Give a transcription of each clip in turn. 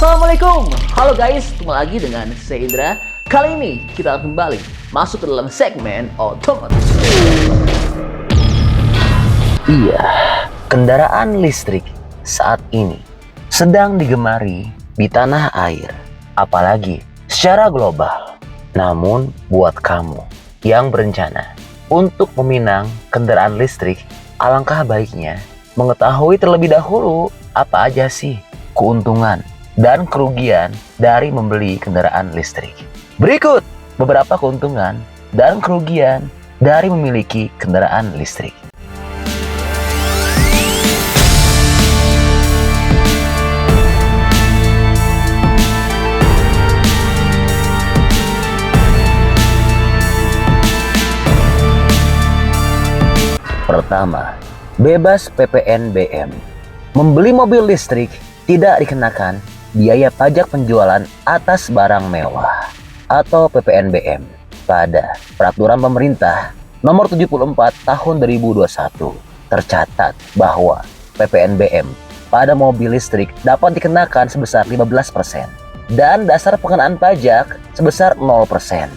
Assalamualaikum, halo guys, kembali lagi dengan saya Indra. Kali ini kita akan kembali masuk ke dalam segmen otomotif. Iya, kendaraan listrik saat ini sedang digemari di tanah air, apalagi secara global. Namun buat kamu yang berencana untuk meminang kendaraan listrik, alangkah baiknya mengetahui terlebih dahulu apa aja sih keuntungan dan kerugian dari membeli kendaraan listrik. Berikut beberapa keuntungan dan kerugian dari memiliki kendaraan listrik. Pertama, bebas PPNBM. Membeli mobil listrik tidak dikenakan biaya pajak penjualan atas barang mewah atau PPNBM pada Peraturan Pemerintah Nomor 74 Tahun 2021. Tercatat bahwa PPNBM pada mobil listrik dapat dikenakan sebesar 15% dan dasar pengenaan pajak sebesar 0%.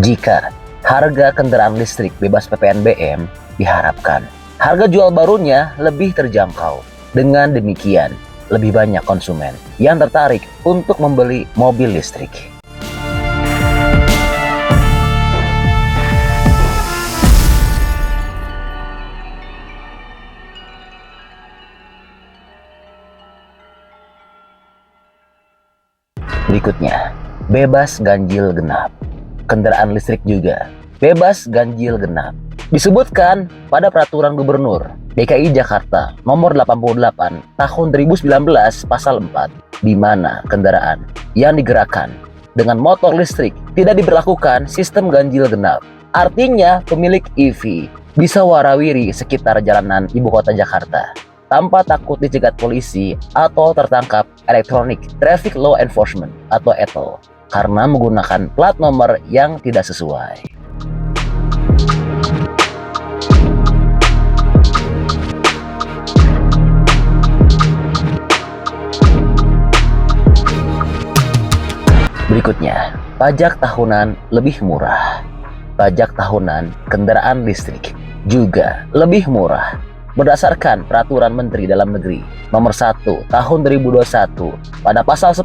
Jika harga kendaraan listrik bebas PPNBM, diharapkan harga jual barunya lebih terjangkau. Dengan demikian, lebih banyak konsumen yang tertarik untuk membeli mobil listrik. Berikutnya, bebas ganjil genap. Kendaraan listrik juga bebas ganjil genap. Disebutkan pada Peraturan Gubernur DKI Jakarta Nomor 88 Tahun 2019 Pasal 4, di mana kendaraan yang digerakkan dengan motor listrik tidak diberlakukan sistem ganjil genap. Artinya pemilik EV bisa warawiri sekitar jalanan ibu kota Jakarta tanpa takut dicegat polisi atau tertangkap Electronic Traffic Law Enforcement atau ETLE karena menggunakan plat nomor yang tidak sesuai. Berikutnya, pajak tahunan lebih murah. Pajak tahunan kendaraan listrik juga lebih murah. Berdasarkan Peraturan Menteri Dalam Negeri Nomor 1 Tahun 2021, pada Pasal 10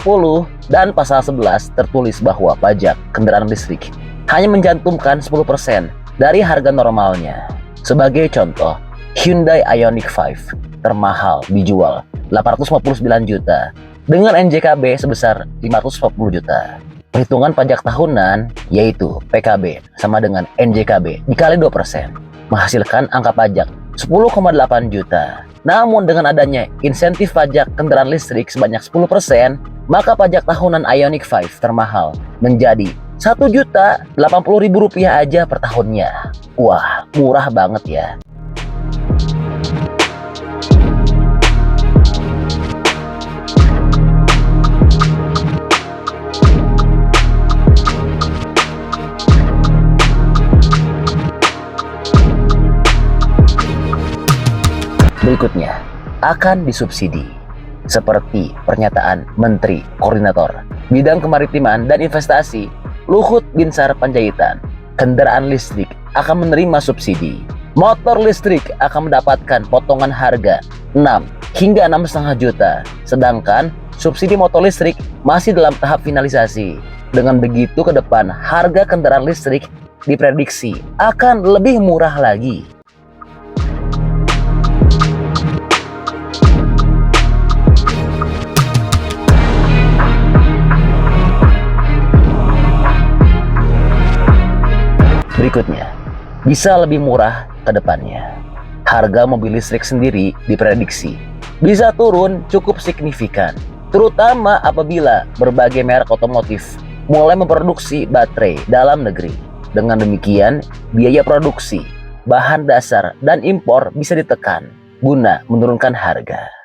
dan Pasal 11 tertulis bahwa pajak kendaraan listrik hanya mencantumkan 10% dari harga normalnya. Sebagai contoh, Hyundai Ioniq 5 termahal dijual 859 juta dengan NJKB sebesar 540 juta. Perhitungan pajak tahunan yaitu PKB sama dengan NJKB dikali 2%, menghasilkan angka pajak 10,8 juta. Namun dengan adanya insentif pajak kendaraan listrik sebanyak 10%, maka pajak tahunan Ioniq 5 termahal menjadi Rp1.080.000 aja per tahunnya. Wah, murah banget ya. Berikutnya, akan disubsidi. Seperti pernyataan Menteri Koordinator Bidang Kemaritiman dan Investasi Luhut Binsar Panjaitan, kendaraan listrik akan menerima subsidi. Motor listrik akan mendapatkan potongan harga 6 hingga 6,5 juta, sedangkan subsidi motor listrik masih dalam tahap finalisasi. Dengan begitu ke depan harga kendaraan listrik diprediksi akan lebih murah lagi. Berikutnya, bisa lebih murah ke depannya. Harga mobil listrik sendiri diprediksi bisa turun cukup signifikan, terutama apabila berbagai merek otomotif mulai memproduksi baterai dalam negeri. Dengan demikian, biaya produksi, bahan dasar, dan impor bisa ditekan guna menurunkan harga.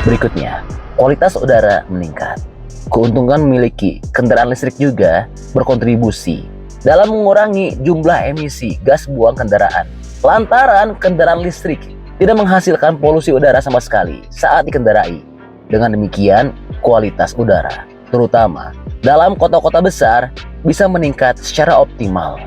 Berikutnya, kualitas udara meningkat. Keuntungan memiliki kendaraan listrik juga berkontribusi dalam mengurangi jumlah emisi gas buang kendaraan. Lantaran kendaraan listrik tidak menghasilkan polusi udara sama sekali saat dikendarai. Dengan demikian, kualitas udara, terutama dalam kota-kota besar, bisa meningkat secara optimal.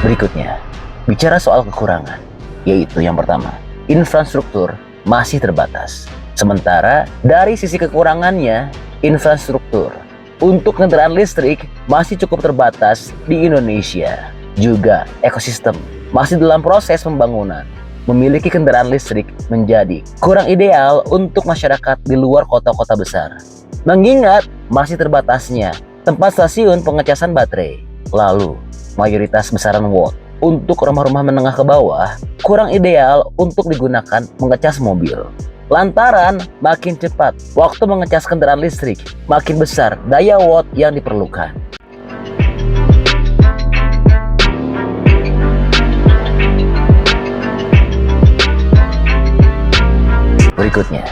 Berikutnya, bicara soal kekurangan, yaitu yang pertama, infrastruktur masih terbatas. Sementara dari sisi kekurangannya, infrastruktur untuk kendaraan listrik masih cukup terbatas di Indonesia. Juga ekosistem masih dalam proses pembangunan. Memiliki kendaraan listrik menjadi kurang ideal untuk masyarakat di luar kota-kota besar. Mengingat masih terbatasnya tempat stasiun pengecasan baterai. Lalu, mayoritas besaran watt untuk rumah-rumah menengah ke bawah kurang ideal untuk digunakan mengecas mobil. Lantaran makin cepat waktu mengecas kendaraan listrik, makin besar daya watt yang diperlukan. Berikutnya,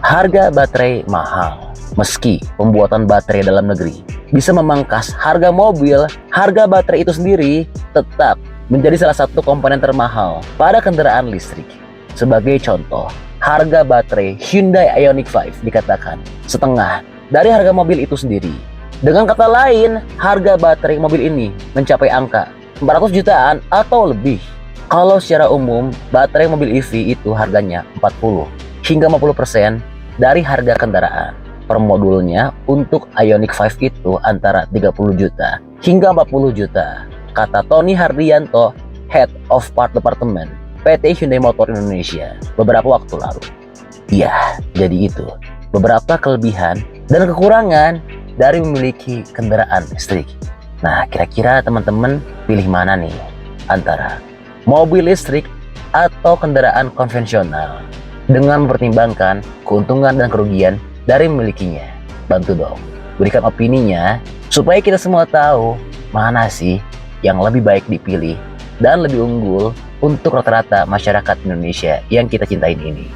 harga baterai mahal. Meski pembuatan baterai dalam negeri bisa memangkas harga mobil, harga baterai itu sendiri tetap menjadi salah satu komponen termahal pada kendaraan listrik. Sebagai contoh, harga baterai Hyundai Ioniq 5 dikatakan setengah dari harga mobil itu sendiri. Dengan kata lain, harga baterai mobil ini mencapai angka 400 jutaan atau lebih. Kalau secara umum, baterai mobil EV itu harganya 40 hingga 50% dari harga kendaraan. Per modulnya untuk Ioniq 5 itu antara 30 juta hingga 40 juta, kata Tony Hardianto, Head of Part Department PT Hyundai Motor Indonesia beberapa waktu lalu. Ya, jadi itu beberapa kelebihan dan kekurangan dari memiliki kendaraan listrik. Nah, kira-kira teman-teman pilih mana nih antara mobil listrik atau kendaraan konvensional dengan mempertimbangkan keuntungan dan kerugian dari memilikinya? Bantu dong, berikan opininya supaya kita semua tahu mana sih yang lebih baik dipilih dan lebih unggul untuk rata-rata masyarakat Indonesia yang kita cintain ini.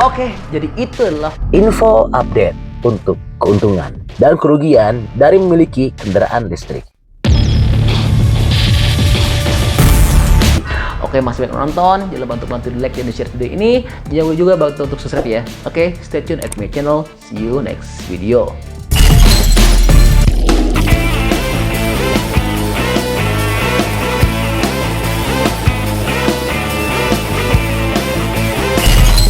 Oke, jadi itulah Info update untuk keuntungan dan kerugian dari memiliki kendaraan listrik. Oke, masih banyak nonton, jangan lupa untuk bantu di like dan di share video ini. Jangan lupa juga bantu untuk subscribe ya. Oke, stay tune at my channel. See you next video.